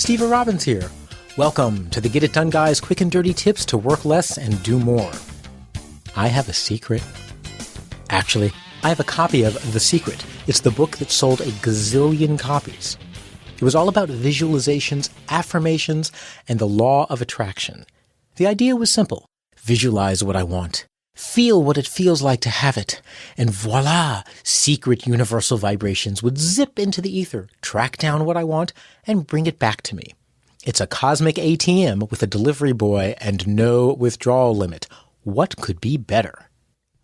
Steve Robbins here. Welcome to the Get It Done Guys quick and dirty tips to work less and do more. I have a secret. Actually, I have a copy of The Secret. It's the book that sold a gazillion copies. It was all about visualizations, affirmations, and the law of attraction. The idea was simple. Visualize what I want. Feel what it feels like to have it. And voila, secret universal vibrations would zip into the ether, track down what I want, and bring it back to me. It's a cosmic ATM with a delivery boy and no withdrawal limit. What could be better?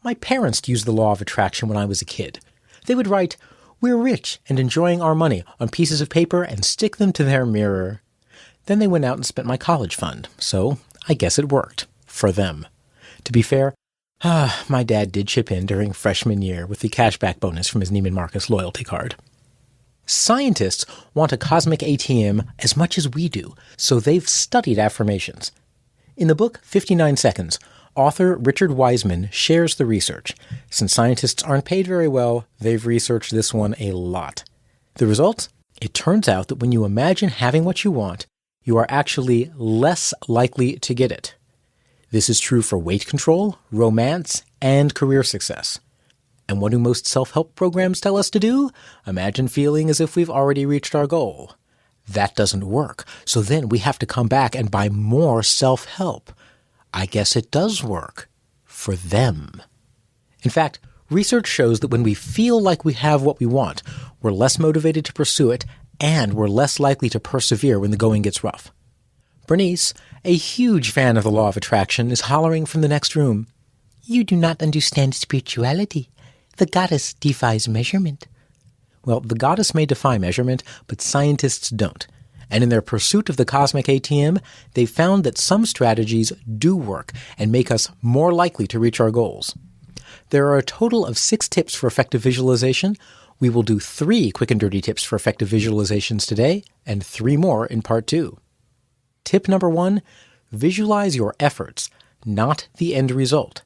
My parents used the law of attraction when I was a kid. They would write, "We're rich and enjoying our money," on pieces of paper and stick them to their mirror. Then they went out and spent my college fund, so I guess it worked. For them. To be fair, my dad did chip in during freshman year with the cashback bonus from his Neiman Marcus loyalty card. Scientists want a cosmic ATM as much as we do, so they've studied affirmations. In the book 59 Seconds, author Richard Wiseman shares the research. Since scientists aren't paid very well, they've researched this one a lot. The result? It turns out that when you imagine having what you want, you are actually less likely to get it. This is true for weight control, romance, and career success. And what do most self-help programs tell us to do? Imagine feeling as if we've already reached our goal. That doesn't work, so then we have to come back and buy more self-help. I guess it does work. For them. In fact, research shows that when we feel like we have what we want, we're less motivated to pursue it, and we're less likely to persevere when the going gets rough. Bernice, a huge fan of the law of attraction, is hollering from the next room, "You do not understand spirituality. The goddess defies measurement." Well, the goddess may defy measurement, but scientists don't. And in their pursuit of the cosmic ATM, they found that some strategies do work and make us more likely to reach our goals. There are a total of 6 tips for effective visualization. We will do 3 quick and dirty tips for effective visualizations today, and 3 more in part 2. Tip number 1, visualize your efforts, not the end result.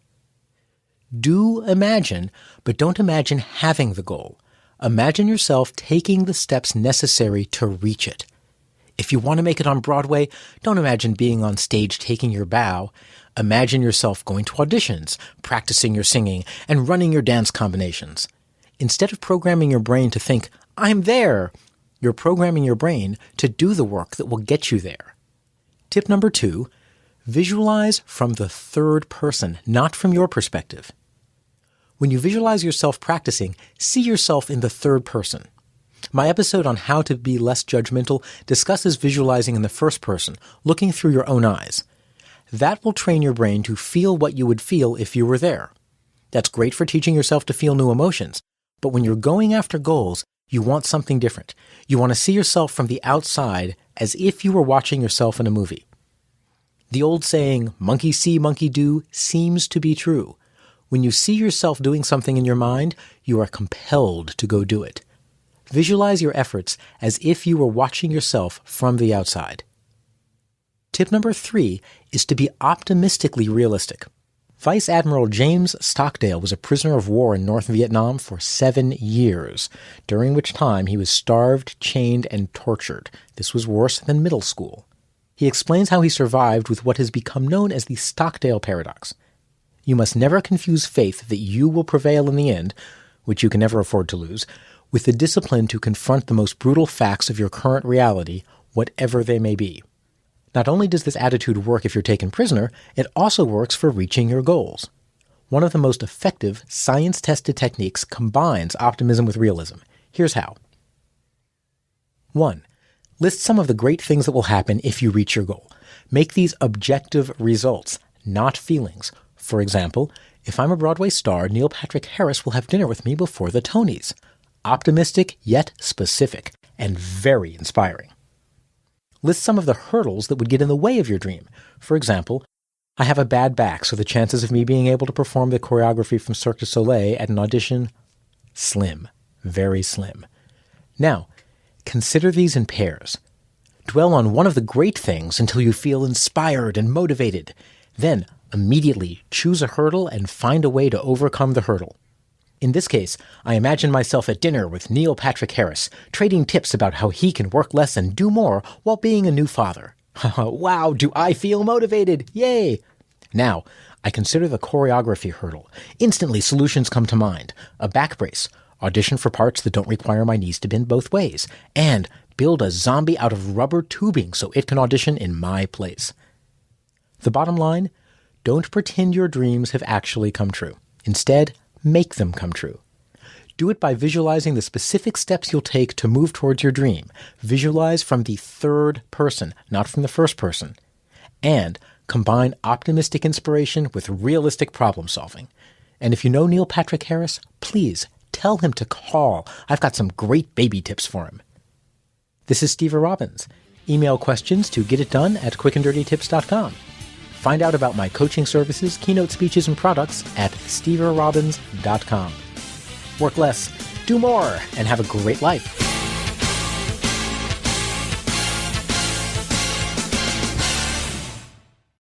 Do imagine, but don't imagine having the goal. Imagine yourself taking the steps necessary to reach it. If you want to make it on Broadway, don't imagine being on stage taking your bow. Imagine yourself going to auditions, practicing your singing, and running your dance combinations. Instead of programming your brain to think, "I'm there," you're programming your brain to do the work that will get you there. Tip number 2, visualize from the third person, not from your perspective. When you visualize yourself practicing, see yourself in the third person. My episode on how to be less judgmental discusses visualizing in the first person, looking through your own eyes. That will train your brain to feel what you would feel if you were there. That's great for teaching yourself to feel new emotions, but when you're going after goals, you want something different. You want to see yourself from the outside as if you were watching yourself in a movie. The old saying, "monkey see, monkey do," seems to be true. When you see yourself doing something in your mind, you are compelled to go do it. Visualize your efforts as if you were watching yourself from the outside. Tip number 3 is to be optimistically realistic. Vice Admiral James Stockdale was a prisoner of war in North Vietnam for 7 years, during which time he was starved, chained, and tortured. This was worse than middle school. He explains how he survived with what has become known as the Stockdale paradox. You must never confuse faith that you will prevail in the end, which you can never afford to lose, with the discipline to confront the most brutal facts of your current reality, whatever they may be. Not only does this attitude work if you're taken prisoner, it also works for reaching your goals. One of the most effective, science-tested techniques combines optimism with realism. Here's how. 1. List some of the great things that will happen if you reach your goal. Make these objective results, not feelings. For example, if I'm a Broadway star, Neil Patrick Harris will have dinner with me before the Tonys. Optimistic, yet specific, and very inspiring. List some of the hurdles that would get in the way of your dream. For example, I have a bad back, so the chances of me being able to perform the choreography from Cirque du Soleil at an audition, slim, very slim. Now, consider these in pairs. Dwell on one of the great things until you feel inspired and motivated. Then, immediately choose a hurdle and find a way to overcome the hurdle. In this case, I imagine myself at dinner with Neil Patrick Harris, trading tips about how he can work less and do more while being a new father. Wow, do I feel motivated! Yay! Now, I consider the choreography hurdle. Instantly, solutions come to mind. A back brace, audition for parts that don't require my knees to bend both ways, and build a zombie out of rubber tubing so it can audition in my place. The bottom line, don't pretend your dreams have actually come true. Instead, make them come true. Do it by visualizing the specific steps you'll take to move towards your dream. Visualize from the third person, not from the first person. And combine optimistic inspiration with realistic problem solving. And if you know Neil Patrick Harris, please tell him to call. I've got some great baby tips for him. This is Steve Robbins. Email questions to getitdone@quickanddirtytips.com. Find out about my coaching services, keynote speeches, and products at steverobbins.com. Work less, do more, and have a great life.